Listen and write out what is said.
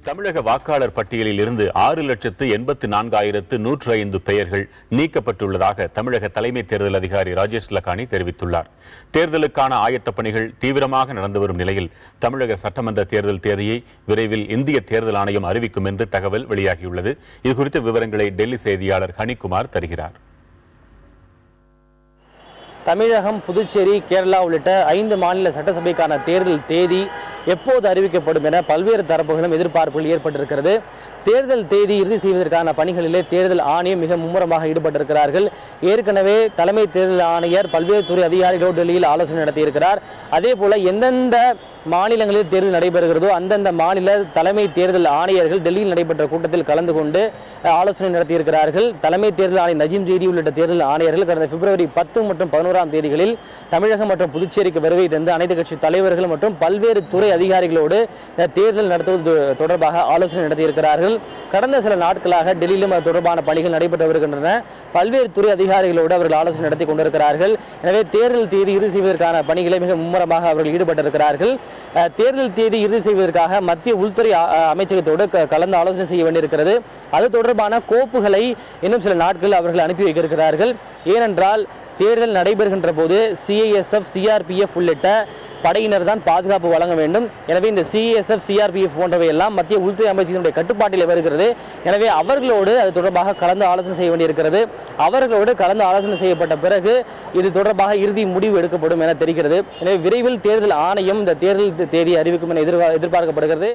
தமிழக வாக்காளர் பட்டியலில் இருந்து 6,84,105 பெயர்கள் நீக்கப்பட்டுள்ளதாக தமிழக தலைமை தேர்தல் அதிகாரி ராஜேஷ் லக்கானி தெரிவித்துள்ளார். தேர்தலுக்கான ஆயத்தப் பணிகள் தீவிரமாக நடந்து வரும் நிலையில் தமிழக சட்டமன்ற தேர்தல் தேதியை விரைவில் இந்திய தேர்தல் ஆணையம் அறிவிக்கும் என்று தகவல் வெளியாகியுள்ளது. இதுகுறித்த விவரங்களை டெல்லி செய்தியாளர் ஹனிகுமார் தருகிறார். தமிழகம், புதுச்சேரி, கேரளா உள்ளிட்ட 5 மாநில சட்டசபைக்கான தேர்தல் தேதி எப்போது அறிவிக்கப்படும் என பல்வேறு தரப்புகளும் எதிர்பார்ப்புகள் ஏற்பட்டிருக்கிறது. தேர்தல் தேதி இறுதி செய்வதற்கான பணிகளிலே தேர்தல் ஆணையம் மிக மும்முரமாக ஈடுபட்டிருக்கிறார்கள். ஏற்கனவே தலைமை தேர்தல் ஆணையர் பல்வேறு துறை அதிகாரிகளோடு டெல்லியில் ஆலோசனை நடத்தியிருக்கிறார். அதே போல எந்தெந்த மாநிலங்களில் தேர்தல் நடைபெறுகிறதோ அந்தந்த மாநில தலைமை தேர்தல் ஆணையர்கள் டெல்லியில் நடைபெற்ற கூட்டத்தில் கலந்து கொண்டு ஆலோசனை நடத்தியிருக்கிறார்கள். தலைமை தேர்தல் ஆணையர் நஜீம் ஜெய்தி உள்ளிட்ட தேர்தல் ஆணையர்கள் கடந்த பிப்ரவரி 10 மற்றும் 11ஆம் தேதிகளில் தமிழகம் மற்றும் புதுச்சேரிக்கு வருகை தந்து அனைத்து கட்சி தலைவர்கள் மற்றும் பல்வேறு துறை அதிகாரிகளோடு தேர்தல் நடத்துவது தொடர்பாக ஆலோசனை நடத்தியிருக்கிறார்கள். கடந்த சில நாட்களாக டெல்லியிலும் அது தொடர்பான பணிகள் நடைபெற்று வருகின்றன. பல்வேறு துறை அதிகாரிகளோடு அவர்கள் ஆலோசனை நடத்தி கொண்டிருக்கிறார்கள். எனவே தேர்தல் தேதி இறுதி செய்வதற்கான பணிகளை மிக மும்முரமாக அவர்கள் ஈடுபட்டிருக்கிறார்கள். தேர்தல் தேதி இறுதி செய்வதற்காக மத்திய உள்துறை அமைச்சகத்தோடு கலந்து ஆலோசனை செய்ய வேண்டியிருக்கிறது. அது தொடர்பான கோப்புகளை இன்னும் சில நாட்கள் அவர்கள் அனுப்பி வைக்கிறார்கள். ஏனென்றால் தேர்தல் நடைபெறுகின்ற போது CISF, CRPF உள்ளிட்ட படையினர் தான் பாதுகாப்பு வழங்க வேண்டும். எனவே இந்த CISF, CRPF போன்றவை எல்லாம் மத்திய உள்துறை அமைச்சகத்தினுடைய கட்டுப்பாட்டில் வருகிறது. எனவே அவர்களோடு அது தொடர்பாக கலந்து ஆலோசனை செய்ய வேண்டியிருக்கிறது. அவர்களோடு கலந்து ஆலோசனை செய்யப்பட்ட பிறகு இது தொடர்பாக இறுதி முடிவு எடுக்கப்படும் என தெரிகிறது. எனவே விரைவில் தேர்தல் ஆணையம் இந்த தேர்தல் தேதி அறிவிக்கும் என எதிர்பார்க்கப்படுகிறது.